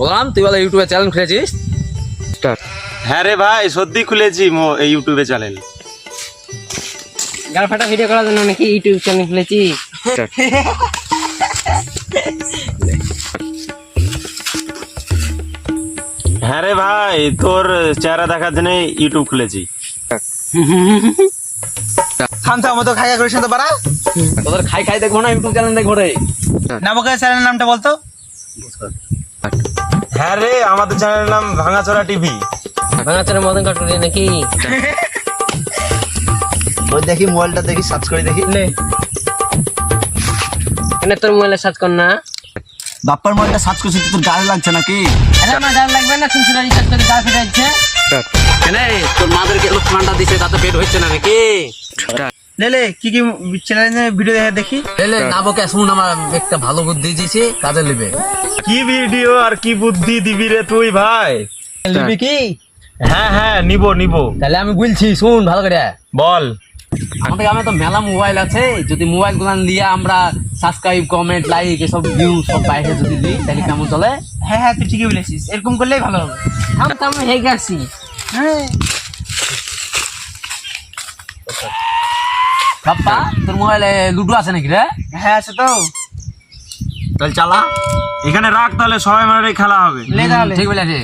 বললাম তুই বলে ইউটিউবে চ্যানেল খুলেছিস। হ্যাঁ রে ভাই, সত্যি খুলেছি এই ইউটিউবে চ্যানেল। গাল ফাটা ভিডিও করার জন্য নাকি ইউটিউব চ্যানেল খুলেছি? হ্যাঁ রে ভাই, তোর চেহারা দেখার জন্য ইউটিউব খুলেছি। থামথা মতো খাই করিস না তো পারা। তোদের খাই খাই দেখবো না, ইউটিউব চ্যানেল দেখবো রে। নামকের চ্যানেলের নামটা বলতো। হ্যাঁ রে, আমাদের চ্যানেলের নাম ভাঙাচোরা টিভি। ভাঙাচোরের মতন কাটুরি নাকি? ওই দেখি মোবাইলটা দেখি, সার্চ করে দেখি। এনে তোর মোবাইলে সার্চ কর না। বাপ্পার মোবাইলটা সার্চ করছিস, তোর গায়ে লাগছে নাকি? আরে আমার গাল লাগবে না, 300 টাকা রিচার্জ করে গাল ফেটে যাচ্ছে। কেনে তোর মাদেরকে ঠান্ডা দিছে, তাতে পেট হচ্ছে না নাকি? লেলে কি কি চ্যানেলে ভিডিও দেখি। এলে না বকে শুন, আমার একটা ভালো বুদ্ধি দিয়েছি, কাজে নেবে। কি ভিডিও আর কি বুদ্ধি দিবি রে তুই ভাই? নিবি কি? হ্যাঁ হ্যাঁ, নিব। তাহলে আমি বলছি, শুন ভালো করে। বল। আমাদের গ্রামে তো মেলা মোবাইল আছে, যদি মোবাইল গুলো নিয়ে আমরা সাবস্ক্রাইব, কমেন্ট, লাইক এসব ভিউ সব বাইরে যদি দিই, তাহলে কেমন চলে? হ্যাঁ হ্যাঁ, তুই ঠিকই বলেছিস, এরকম করলেই ভালো হবে। আমি হেগে গেছি। হ্যাঁ বাপ্পা, তোর মোবাইলে লুডো আছে নাকি রে? হ্যাঁ আছে তো। তাহলে চালা, এখানে রাখ, তাহলে সবাই মিলে খেলা হবে। লে তাহলে। ঠিক বলেছে।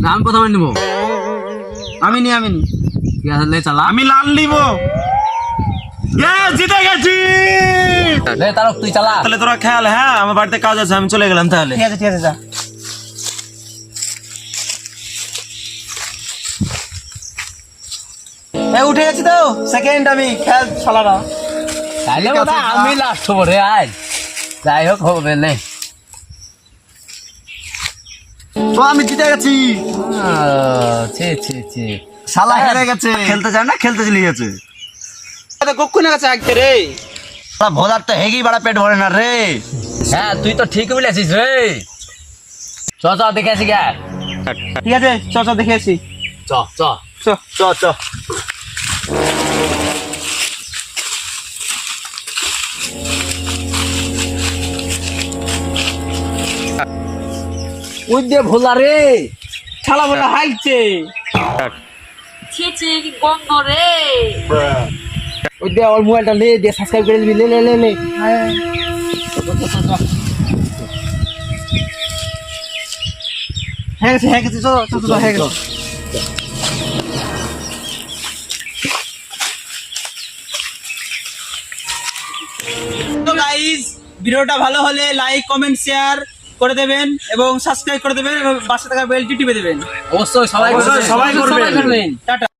না, আমি প্রথমে নিবো। আমি নি ঠিক আছে, লে চালা। আমি লাল নিব। জিতে গেছি। লে তারক, তুই চালা। তাহলে তোরা খেয়াল। হ্যাঁ, আমার বাড়িতে কাজ আছে, আমি চলে গেলাম তাহলে। ঠিক আছে যা। উঠে গেছি তো, সেকেন্ড আমি খেল শালারা। তাইলে বোধ হয় আমি লাস্ট হবো রে আজ। যাই হোক, হবে নে। তো আমি জিতে গেছি। ছি। শালা হেরে গেছে। খেলতে চায় না, খেলতে চলে গেছে। কখন গেছে আজকে রে? ভোদার তো হেগি বাড়া পেট ভরে না রে। হ্যাঁ, তুই তো ঠিক বলেছিস রে। চ দেখে আসি গা। ঠিক আছে, চ দেখে আসি। চ। ওই দিয়ে ভোলা রে, শালা বলে হাইছে। ছি কি গন্ধ রে। ওই দিয়ে ওর মোবাইলটা লে দিয়ে সাবস্ক্রাইব করে দিবি। লে। হয়ে গেছে চ হয়ে গেছে। তো গাইস, ভিডিওটা ভালো হলে লাইক, কমেন্ট, শেয়ার করে দেবেন এবং সাবস্ক্রাইব করে দেবেন এবং পাশে থাকা বেলটি টিপে দেবেন। অবশ্যই সবাই করবেন। টাটা।